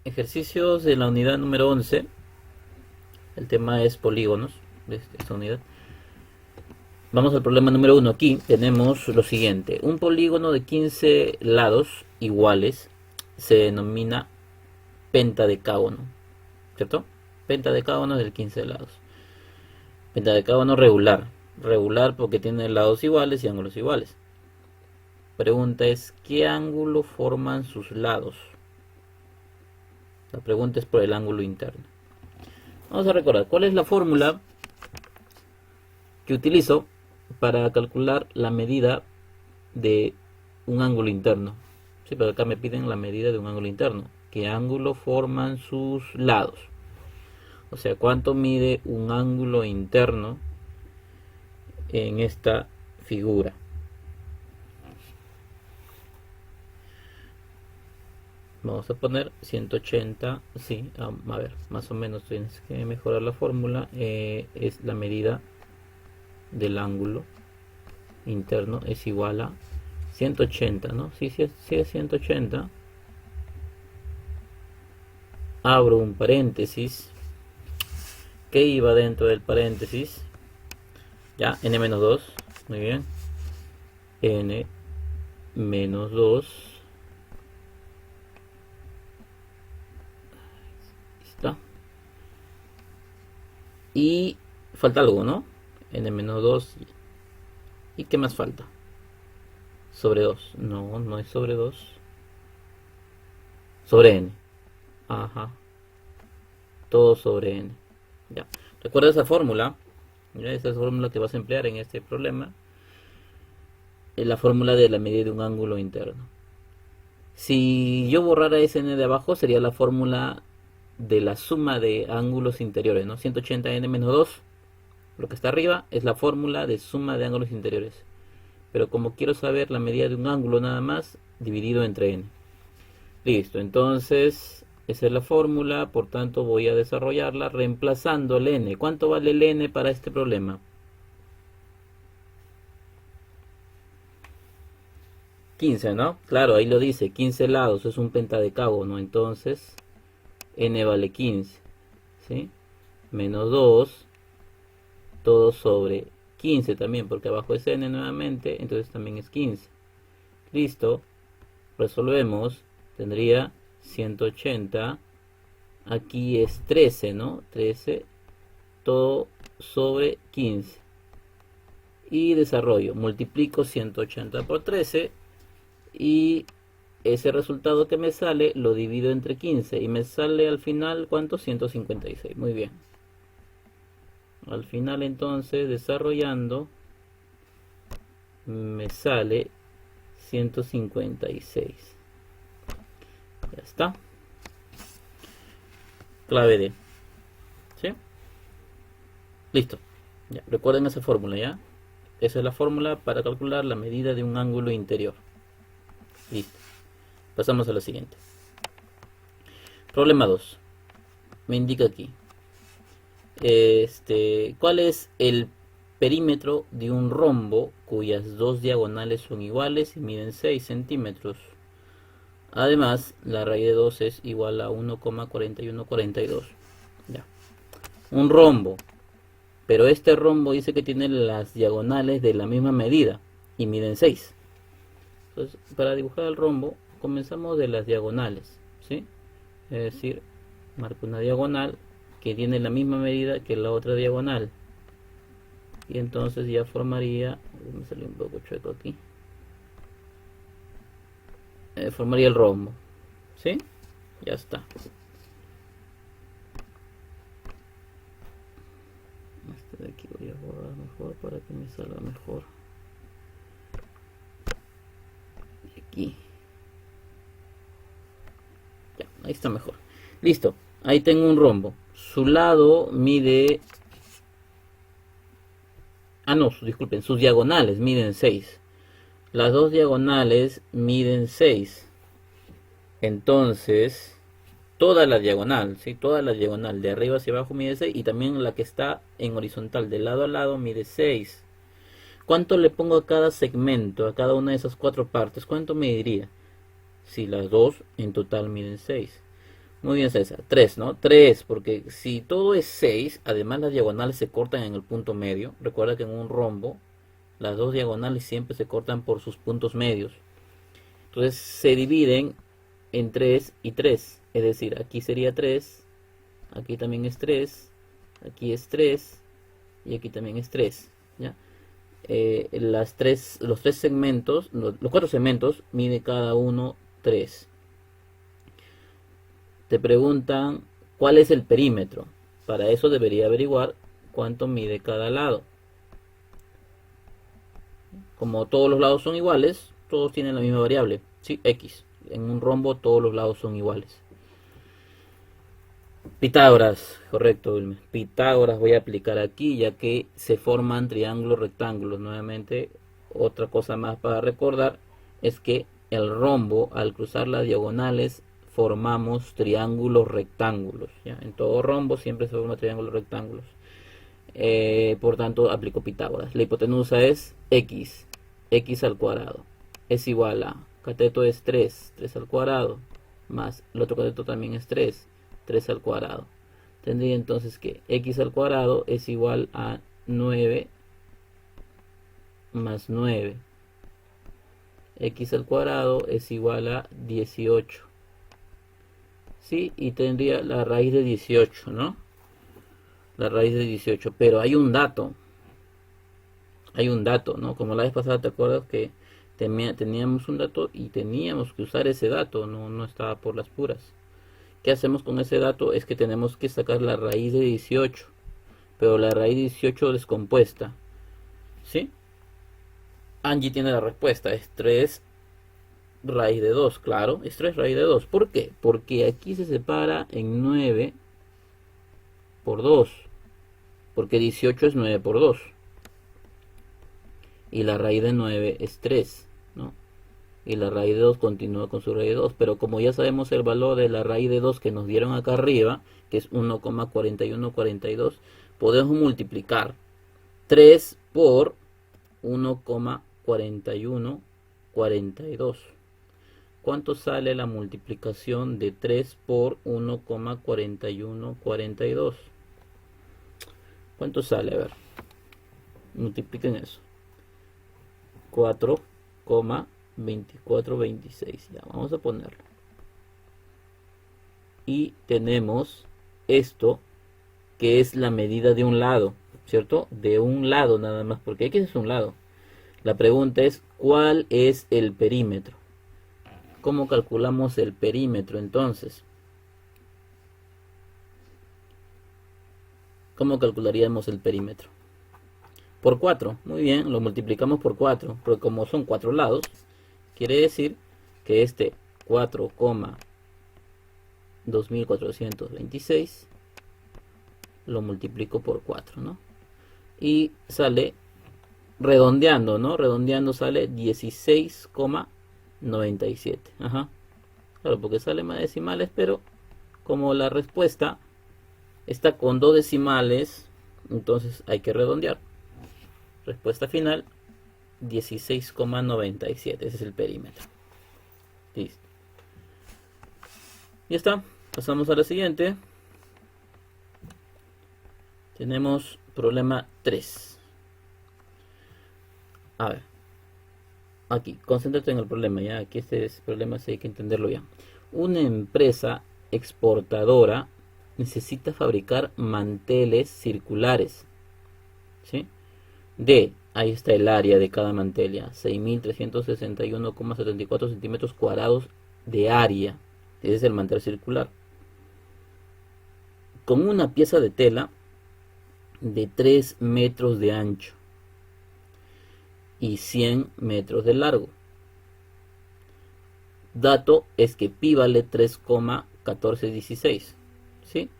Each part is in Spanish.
Ejercicios de la unidad número 11. El tema es polígonos de esta unidad. Vamos al problema número 1. Aquí tenemos lo siguiente. Un polígono de 15 lados iguales se denomina pentadecágono, ¿cierto? Pentadecágono del 15 lados. Pentadecágono regular. Regular porque tiene lados iguales y ángulos iguales. Pregunta es, ¿qué ángulo forman sus lados? La pregunta es por el ángulo interno. Vamos a recordar, ¿cuál es la fórmula que utilizo para calcular la medida de un ángulo interno? Sí, pero acá me piden la medida de un ángulo interno. ¿Qué ángulo forman sus lados? O sea, ¿cuánto mide un ángulo interno en esta figura? Vamos a poner 180, sí, a ver, más o menos tienes que mejorar la fórmula. Es la medida del ángulo interno es igual a 180, ¿no? Sí, sí es 180. Abro un paréntesis. ¿Qué iba dentro del paréntesis? Ya, n-2, muy bien. n-2. Está. Y falta algo, ¿no? n-2. ¿Y qué más falta? Sobre 2. No, no es sobre 2. Sobre n. Ajá. Todo sobre n. Ya. Recuerda esa fórmula. ¿Ya? Esa es la fórmula que vas a emplear en este problema. Es la fórmula de la medida de un ángulo interno. Si yo borrara ese n de abajo, sería la fórmula de la suma de ángulos interiores, ¿no? 180n menos 2, lo que está arriba, es la fórmula de suma de ángulos interiores. Pero como quiero saber la medida de un ángulo nada más, dividido entre n. Listo, entonces esa es la fórmula, por tanto voy a desarrollarla reemplazando el n. ¿Cuánto vale el n para este problema? 15, ¿no? Claro, ahí lo dice, 15 lados, es un pentadecágono, entonces n vale 15, ¿sí? Menos 2, todo sobre 15 también, porque abajo es n nuevamente, entonces también es 15. Listo, resolvemos, tendría 180, aquí es 13, ¿no? 13, todo sobre 15. Y desarrollo, multiplico 180 por 13 y ese resultado que me sale lo divido entre 15 y me sale al final, ¿cuánto? 156. Muy bien. Al final entonces, desarrollando, me sale 156. Ya está. Clave D. ¿Sí? Listo. Ya, recuerden esa fórmula, ¿ya? Esa es la fórmula para calcular la medida de un ángulo interior. Listo. Pasamos a la siguiente. Problema 2. Me indica aquí. ¿Cuál es el perímetro de un rombo cuyas dos diagonales son iguales y miden 6 centímetros? Además, la raíz de 2 es igual a 1,4142. Ya. Un rombo. Pero este rombo dice que tiene las diagonales de la misma medida y miden 6. Entonces, para dibujar el rombo, comenzamos de las diagonales, ¿sí? Es decir, marco una diagonal que tiene la misma medida que la otra diagonal. Y entonces ya formaría, me salió un poco chueco aquí, formaría el rombo, ¿sí? Ya está. Este de aquí voy a borrar mejor para que me salga mejor. Y aquí. Ya, ahí está mejor. Listo, ahí tengo un rombo. Su lado mide... no, disculpen, sus diagonales miden 6. Las dos diagonales miden 6. Entonces, toda la diagonal, ¿sí? Toda la diagonal de arriba hacia abajo mide 6 y también la que está en horizontal de lado a lado mide 6. ¿Cuánto le pongo a cada segmento, a cada una de esas cuatro partes? ¿Cuánto mediría? Si las dos en total miden 6. Muy bien, César. 3, ¿no? 3, porque si todo es 6, además las diagonales se cortan en el punto medio. Recuerda que en un rombo las dos diagonales siempre se cortan por sus puntos medios. Entonces se dividen en 3 y 3. Es decir, aquí sería 3, aquí también es 3, aquí es 3 y aquí también es 3. ¿Ya? Los tres segmentos, los cuatro segmentos, mide cada uno 3. Te preguntan cuál es el perímetro. Para eso debería averiguar cuánto mide cada lado. Como todos los lados son iguales, todos tienen la misma variable, ¿sí? X. En un rombo todos los lados son iguales. Pitágoras, correcto, Wilmer. Pitágoras voy a aplicar aquí, ya que se forman triángulos rectángulos. Nuevamente, otra cosa más para recordar es que el rombo, al cruzar las diagonales, formamos triángulos rectángulos. ¿Ya? En todo rombo siempre se forma triángulos rectángulos. Por tanto, aplico Pitágoras. La hipotenusa es x al cuadrado. Es igual a, cateto es 3 al cuadrado, más el otro cateto también es 3 al cuadrado. Tendría entonces que x al cuadrado es igual a 9 más 9. X al cuadrado es igual a 18. ¿Sí? Y tendría la raíz de 18, ¿no? La raíz de 18. Pero hay un dato. Hay un dato, ¿no? Como la vez pasada, ¿te acuerdas que teníamos un dato y teníamos que usar ese dato? No estaba por las puras. ¿Qué hacemos con ese dato? Es que tenemos que sacar la raíz de 18. Pero la raíz de 18 descompuesta. ¿Sí? Angie tiene la respuesta. Es 3 raíz de 2. Claro, es 3 raíz de 2. ¿Por qué? Porque aquí se separa en 9 por 2. Porque 18 es 9 por 2. Y la raíz de 9 es 3, ¿no? Y la raíz de 2 continúa con su raíz de 2. Pero como ya sabemos el valor de la raíz de 2 que nos dieron acá arriba, que es 1,4142, podemos multiplicar 3 por 1,4142. ¿Cuánto sale la multiplicación de 3 por 1,4142? ¿Cuánto sale? A ver, multipliquen eso. 4,2426. Ya, vamos a ponerlo. Y tenemos esto, que es la medida de un lado, ¿cierto? De un lado nada más, porque X es un lado. La pregunta es, ¿cuál es el perímetro? ¿Cómo calculamos el perímetro entonces? ¿Cómo calcularíamos el perímetro? Por 4, muy bien, lo multiplicamos por 4, porque como son 4 lados, quiere decir que este 4,2426 lo multiplico por 4, ¿no? Y sale, redondeando, ¿no? Redondeando sale 16,97. Ajá. Claro, porque sale más decimales, pero como la respuesta está con 2 decimales, entonces hay que redondear. Respuesta final, 16,97. Ese es el perímetro. Listo. Ya está. Pasamos a la siguiente. Tenemos problema 3. A ver. Aquí, concéntrate en el problema. Ya, aquí este problema sí hay que entenderlo bien. Una empresa exportadora necesita fabricar manteles circulares. ¿Sí? Ahí está el área de cada mantel, 6.361,74 centímetros cuadrados de área. Ese es el mantel circular. Con una pieza de tela de 3 metros de ancho y 100 metros de largo. Dato es que pi vale 3,1416. ¿Sí?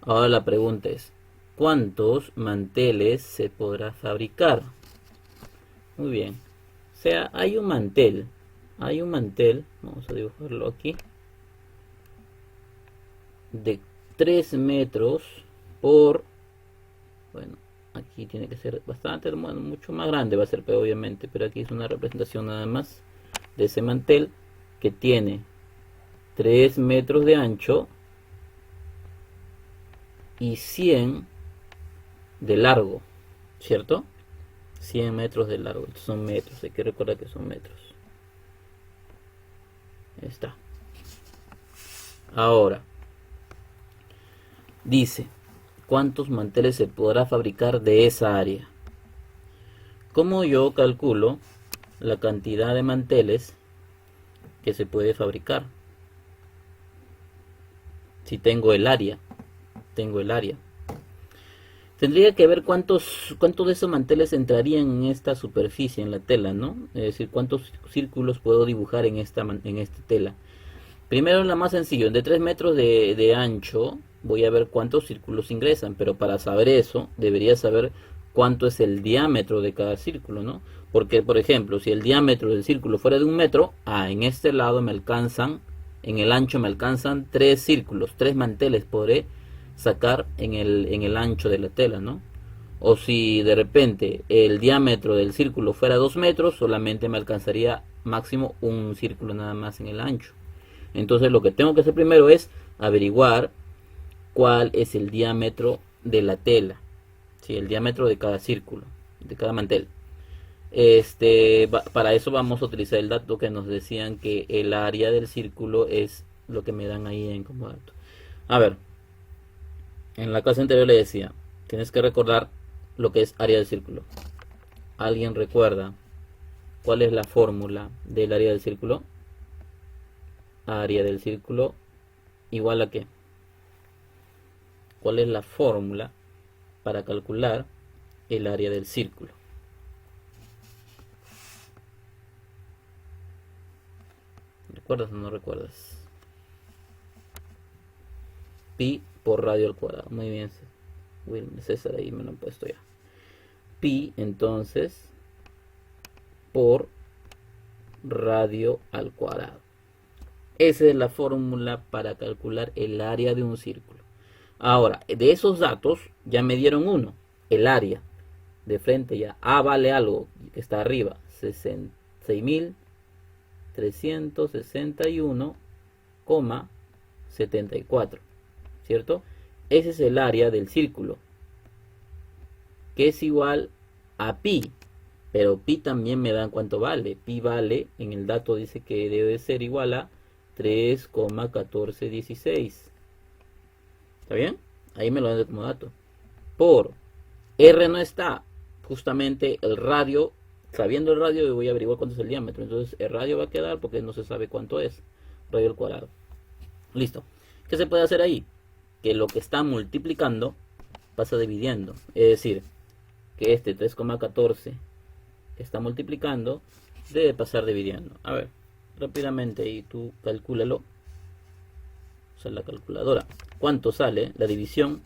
Ahora la pregunta es, ¿cuántos manteles se podrá fabricar? Muy bien. O sea, hay un mantel, vamos a dibujarlo aquí, de 3 metros por, bueno, aquí tiene que ser bastante, bueno, mucho más grande va a ser, pero obviamente, pero aquí es una representación nada más de ese mantel que tiene 3 metros de ancho y 100 de largo, ¿cierto? 100 metros de largo. Estos son metros, hay que recordar que son metros. Ahí está. Ahora, dice, ¿cuántos manteles se podrá fabricar de esa área? ¿Cómo yo calculo la cantidad de manteles que se puede fabricar? Si tengo el área, tendría que ver cuántos de esos manteles entrarían en esta superficie, en la tela, ¿no? Es decir, cuántos círculos puedo dibujar en esta tela. Primero, la más sencillo, de 3 metros de ancho, voy a ver cuántos círculos ingresan, pero para saber eso, debería saber cuánto es el diámetro de cada círculo, ¿no? Porque, por ejemplo, si el diámetro del círculo fuera de 1 metro, en este lado me alcanzan, en el ancho me alcanzan 3 círculos, 3 manteles podré sacar en el ancho de la tela, ¿no? O si de repente el diámetro del círculo fuera 2 metros, solamente me alcanzaría máximo un círculo nada más en el ancho. Entonces lo que tengo que hacer primero es averiguar cuál es el diámetro de la tela, ¿sí? El diámetro de cada círculo, de cada mantel. Para eso vamos a utilizar el dato que nos decían que el área del círculo es lo que me dan ahí como dato. A ver, en la clase anterior le decía, tienes que recordar lo que es área del círculo. ¿Alguien recuerda cuál es la fórmula del área del círculo? Área del círculo igual a ¿qué? ¿Cuál es la fórmula para calcular el área del círculo? ¿Recuerdas o no recuerdas? Pi por radio al cuadrado. Muy bien, César, ahí me lo han puesto ya. Pi, entonces, por radio al cuadrado. Esa es la fórmula para calcular el área de un círculo. Ahora, de esos datos ya me dieron uno, el área. De frente ya, A vale algo, que está arriba, 6.361,74, ¿cierto? Ese es el área del círculo, que es igual a pi. Pero pi también me dan cuánto vale. Pi vale, en el dato dice que debe ser igual a 3,1416. ¿Está bien? Ahí me lo dan como dato. Por R no está. Justamente el radio, sabiendo el radio, voy a averiguar cuánto es el diámetro. Entonces el radio va a quedar porque no se sabe cuánto es. Radio al cuadrado. Listo. ¿Qué se puede hacer ahí? Que lo que está multiplicando pasa dividiendo. Es decir, que este 3,14 está multiplicando, debe pasar dividiendo. A ver, rápidamente, y tú calcúlalo. Usa la calculadora. ¿Cuánto sale la división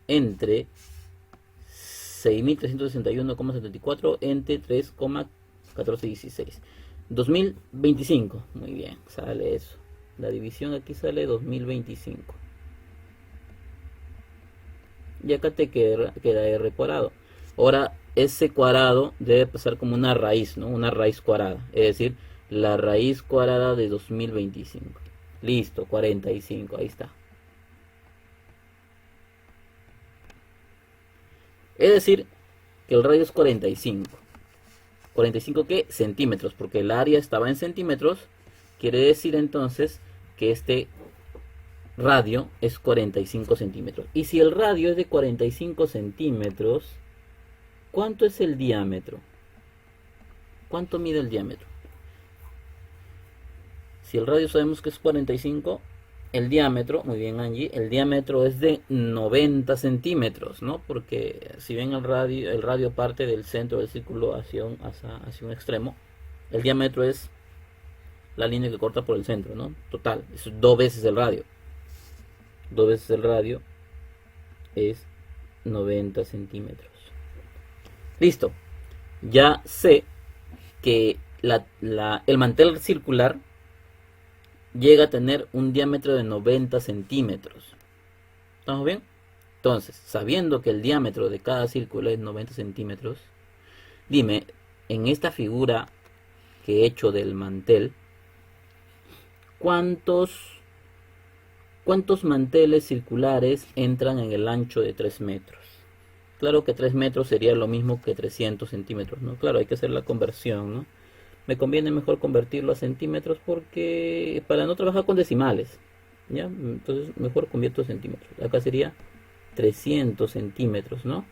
entre 6.361,74 entre 3,1416? 2025. Muy bien, sale eso. La división aquí sale 2025. Y acá te queda R cuadrado. Ahora, ese cuadrado debe pasar como una raíz, ¿no? Una raíz cuadrada. Es decir, la raíz cuadrada de 2025. Listo, 45, ahí está. Es decir, que el radio es 45. ¿45 qué? Centímetros, porque el área estaba en centímetros. Quiere decir entonces que este radio es 45 centímetros. Y si el radio es de 45 centímetros, ¿cuánto es el diámetro? ¿Cuánto mide el diámetro? Si el radio sabemos que es 45, el diámetro, muy bien Angie, el diámetro es de 90 centímetros, ¿no? Porque si bien el radio parte del centro del círculo hacia un extremo, el diámetro es la línea que corta por el centro, ¿no? Total, es 2 veces el radio. 2 veces el radio es 90 centímetros. Listo. Ya sé que el mantel circular llega a tener un diámetro de 90 centímetros. ¿Estamos bien? Entonces, sabiendo que el diámetro de cada círculo es 90 centímetros, dime, en esta figura que he hecho del mantel, ¿cuántos ¿Cuántos manteles circulares entran en el ancho de 3 metros? Claro que 3 metros sería lo mismo que 300 centímetros, ¿no? Claro, hay que hacer la conversión, ¿no? Me conviene mejor convertirlo a centímetros porque para no trabajar con decimales, ¿ya? Entonces mejor convierto a centímetros. Acá sería 300 centímetros, ¿no?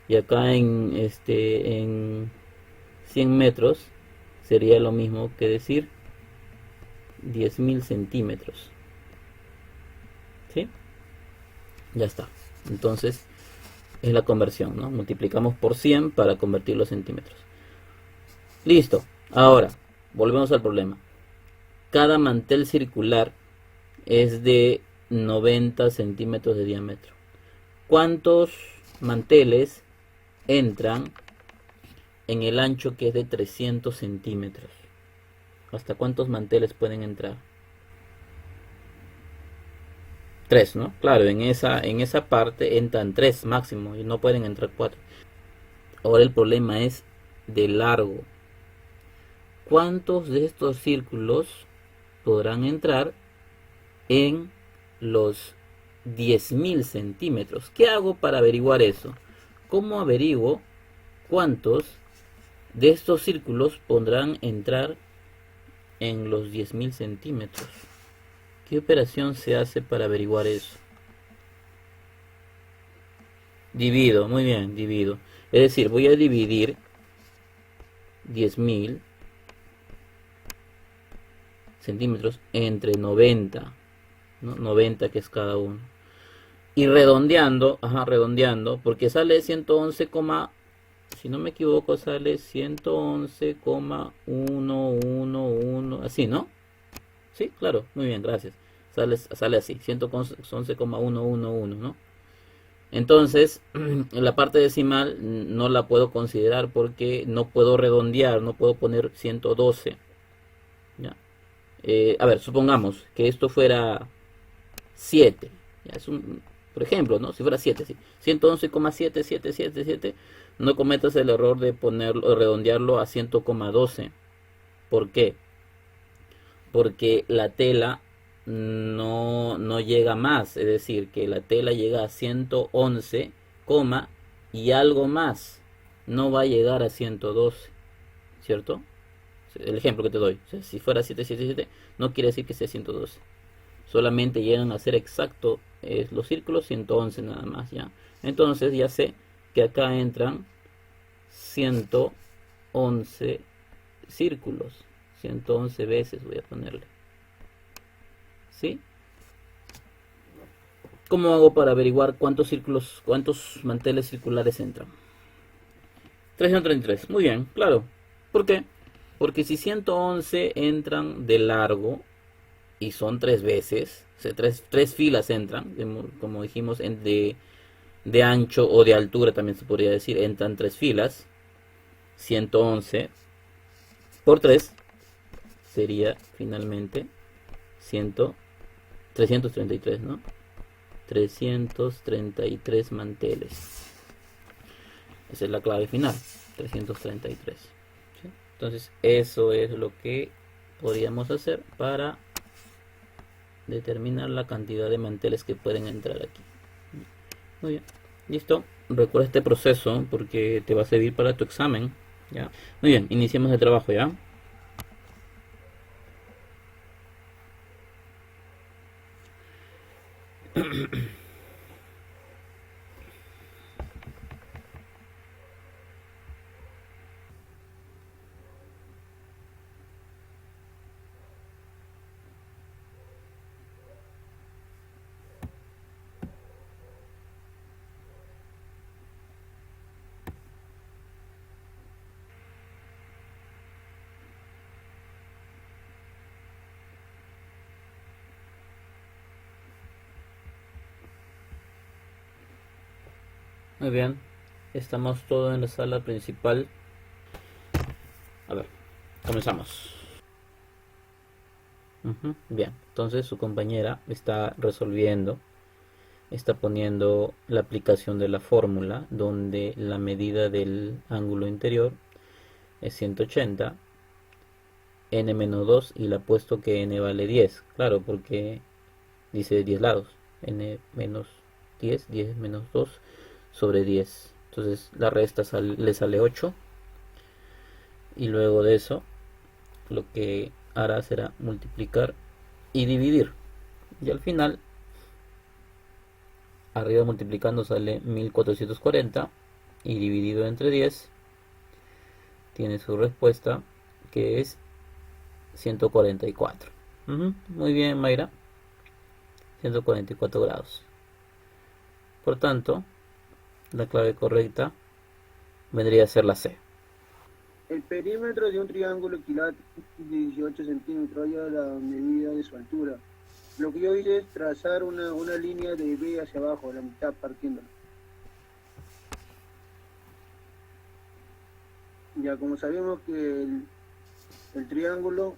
Y acá en 100 metros sería lo mismo que decir 10.000 centímetros, ¿sí? Ya está. Entonces es la conversión, ¿no? Multiplicamos por 100 para convertirlo a centímetros. Listo. Ahora, volvemos al problema. Cada mantel circular es de 90 centímetros de diámetro. ¿Cuántos manteles entran en el ancho que es de 300 centímetros? ¿Hasta cuántos manteles pueden entrar? 3, ¿no? Claro, en esa parte entran 3 máximo y no pueden entrar 4. Ahora el problema es de largo. ¿Cuántos de estos círculos podrán entrar en los 10.000 centímetros? ¿Qué hago para averiguar eso? ¿Cómo averiguo cuántos de estos círculos podrán entrar en los 10.000 centímetros? ¿Qué operación se hace para averiguar eso? Divido, muy bien, divido. Es decir, voy a dividir 10.000 centímetros entre 90, ¿no? 90 que es cada uno. Y redondeando, redondeando, porque sale 111, si no me equivoco, sale 111,111, así, ¿no? Sí, claro, muy bien, gracias. Sale así, 111,111, ¿no? Entonces, la parte decimal no la puedo considerar porque no puedo redondear, no puedo poner 112. ¿Ya? A ver, supongamos que esto fuera 7. ¿Ya? Por ejemplo, ¿no? Si fuera 7, sí. 111,7777, no cometas el error de redondearlo a 100,12. ¿Por qué? Porque la tela no llega más, es decir, que la tela llega a 111, y algo más, no va a llegar a 112, ¿cierto? El ejemplo que te doy, o sea, si fuera 777, no quiere decir que sea 112, solamente llegan a ser exacto los círculos 111 nada más, ¿ya? Entonces ya sé que acá entran 111 círculos, 111 veces voy a ponerle, ¿sí? ¿Cómo hago para averiguar cuántos manteles circulares entran? 333, muy bien, claro. ¿Por qué? Porque si 111 entran de largo y son 3 veces, o sea, tres filas entran, como dijimos, de ancho o de altura también se podría decir, entran 3 filas, 111 por 3 sería finalmente 333, ¿no? 333 manteles. Esa es la clave final, 333. ¿Sí? Entonces eso es lo que podríamos hacer para determinar la cantidad de manteles que pueden entrar aquí. Muy bien, listo. Recuerda este proceso porque te va a servir para tu examen, ¿ya? Muy bien, iniciemos el trabajo, ¿ya? Muy bien, estamos todos en la sala principal. A ver, comenzamos. Bien, entonces su compañera está resolviendo, está poniendo la aplicación de la fórmula donde la medida del ángulo interior es 180, n-2 y le ha puesto que n vale 10. Claro, porque dice 10 lados. N menos 10, 10 menos 2 sobre 10. Entonces la resta le sale 8. Y luego de eso, lo que hará será multiplicar y dividir. Y al final, arriba multiplicando sale 1440. Y dividido entre 10, tiene su respuesta, que es 144. Muy bien, Mayra. 144 grados. Por tanto, la clave correcta vendría a ser la C. El perímetro de un triángulo equilátero de 18 centímetros, haya la medida de su altura. Lo que yo hice es trazar una línea de B hacia abajo, la mitad partiéndola. Ya como sabemos que el triángulo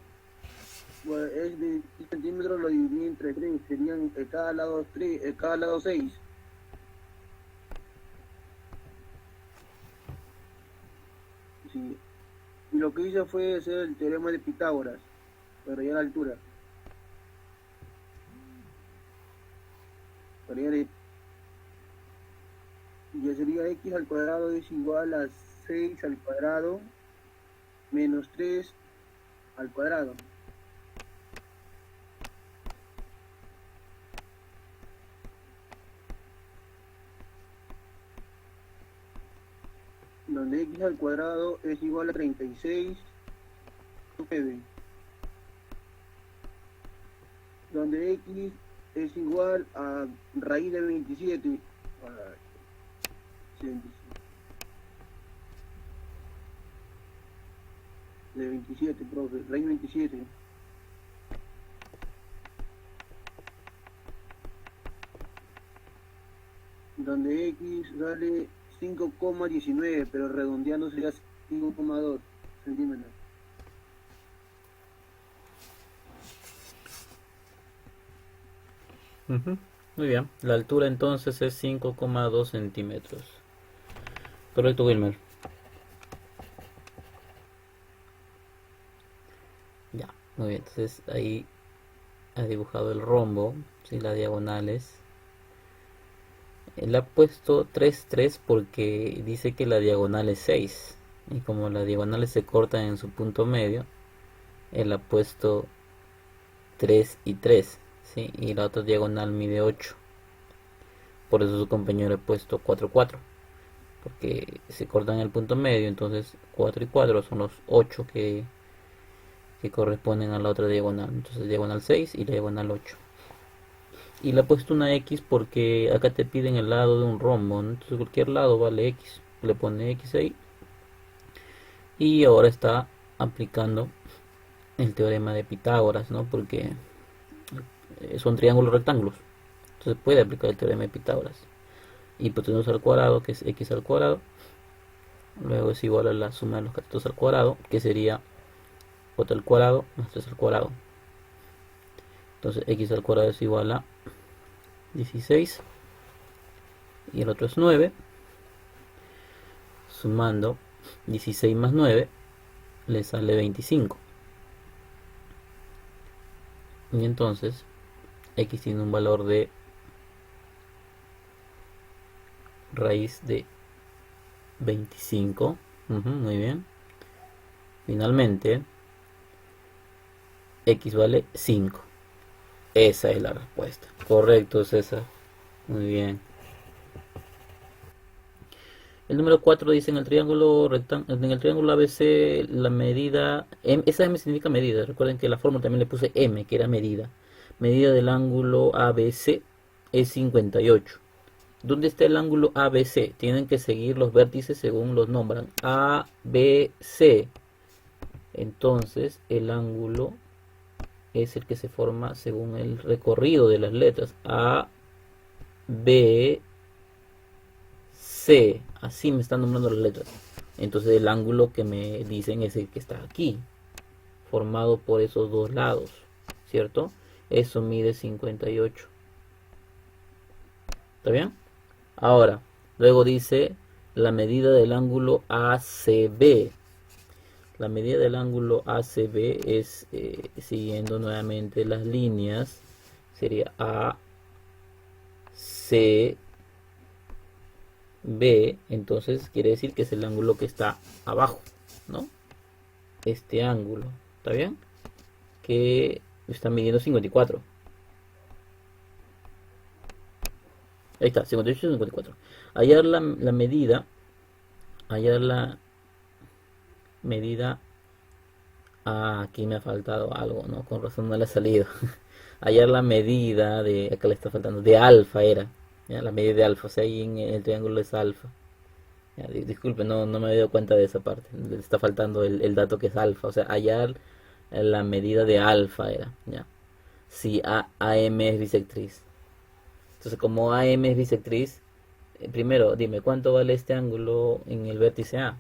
es de 10 centímetros, lo dividí entre 3, serían cada lado 3, cada lado 6. Sí. Y lo que hice fue hacer el teorema de Pitágoras, para hallar la altura. Ya sería x al cuadrado es igual a 6 al cuadrado menos 3 al cuadrado. Donde x al cuadrado es igual a 36, 9. Donde x es igual a raíz de 27. De 27, profe, raíz 27. Donde x sale 5,19, pero redondeando sería 5,2 centímetros. Muy bien, la altura entonces es 5,2 centímetros. Correcto, Wilmer. Ya, muy bien, entonces ahí ha dibujado el rombo, ¿sí? Las diagonales. Él ha puesto 3, 3 porque dice que la diagonal es 6. Y como las diagonales se cortan en su punto medio, él ha puesto 3 y 3. ¿Sí? Y la otra diagonal mide 8. Por eso su compañero ha puesto 4, 4. Porque se cortan en el punto medio, entonces 4 y 4 son los 8 que corresponden a la otra diagonal. Entonces diagonal 6 y la diagonal 8. Y le he puesto una X porque acá te piden el lado de un rombo, ¿no? Entonces cualquier lado vale X. Le pone X ahí. Y ahora está aplicando el teorema de Pitágoras, ¿no? Porque son triángulos rectángulos. Entonces puede aplicar el teorema de Pitágoras. Hipotenusa al cuadrado, que es X al cuadrado. Luego es igual a la suma de los catetos al cuadrado, que sería J al cuadrado más 3 al cuadrado. Entonces X al cuadrado es igual a 16 y el otro es 9. Sumando 16 más 9 le sale 25. Y entonces X tiene un valor de raíz de 25. Muy bien. Finalmente X vale 5. Esa es la respuesta. Correcto, César. Muy bien. El número 4 dice en el triángulo ABC la medida, esa M significa medida. Recuerden que la fórmula también le puse M, que era medida. Medida del ángulo ABC es 58. ¿Dónde está el ángulo ABC? Tienen que seguir los vértices según los nombran. ABC. Entonces el ángulo es el que se forma según el recorrido de las letras. A, B, C. Así me están nombrando las letras. Entonces el ángulo que me dicen es el que está aquí, formado por esos dos lados, ¿cierto? Eso mide 58. ¿Está bien? Ahora, luego dice la medida del ángulo ACB. La medida del ángulo ACB es, siguiendo nuevamente las líneas, sería A, C, B. Entonces quiere decir que es el ángulo que está abajo, ¿no? Este ángulo, ¿está bien? Que está midiendo 54. Ahí está, 58 y 54. Hallar la medida. Hallar la medida. Ah, aquí me ha faltado algo, ¿no? Con razón no le ha salido. Hallar la medida de. Acá le está faltando. De alfa era. ¿Ya? La medida de alfa. O sea, ahí en el triángulo es alfa. Ya, disculpe, no me había dado cuenta de esa parte. Le está faltando el dato que es alfa. O sea, hallar la medida de alfa era. ¿Ya? Si AM es bisectriz. Entonces, como AM es bisectriz, primero dime cuánto vale este ángulo en el vértice A.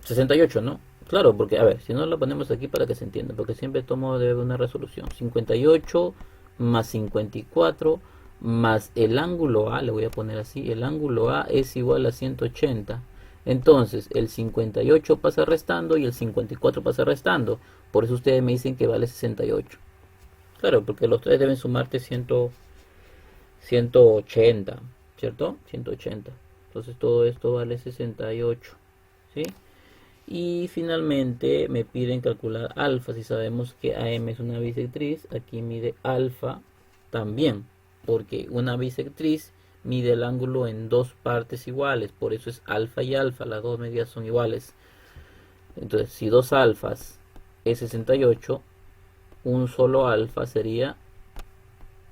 68, ¿no? Claro, porque, a ver, si no lo ponemos aquí para que se entienda, porque siempre tomo de una resolución. 58 más 54 más el ángulo A, le voy a poner así, el ángulo A es igual a 180. Entonces, el 58 pasa restando y el 54 pasa restando. Por eso ustedes me dicen que vale 68. Claro, porque los tres deben sumarte 180, ¿cierto? 180. Entonces todo esto vale 68, ¿sí? Y finalmente me piden calcular alfa. Si sabemos que AM es una bisectriz, aquí mide alfa también, porque una bisectriz mide el ángulo en dos partes iguales, por eso es alfa y alfa, las dos medidas son iguales. Entonces, si dos alfas es 68, un solo alfa sería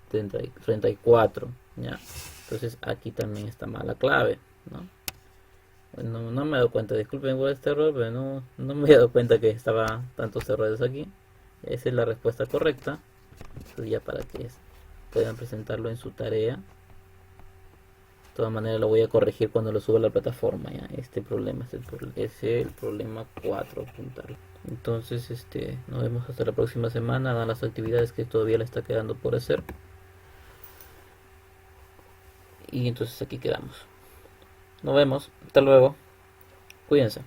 34, ¿ya? Entonces aquí también está mal la clave, ¿no? No me he dado cuenta, disculpen por este error, pero no me he dado cuenta que estaba tantos errores aquí. Esa es la respuesta correcta. Entonces ya para que puedan presentarlo en su tarea. De todas maneras lo voy a corregir cuando lo suba a la plataforma, ¿ya? Este problema es el problema 4 puntal. Entonces nos vemos hasta la próxima semana. Dan las actividades que todavía le está quedando por hacer. Y entonces aquí quedamos. Nos vemos. Hasta luego. Cuídense.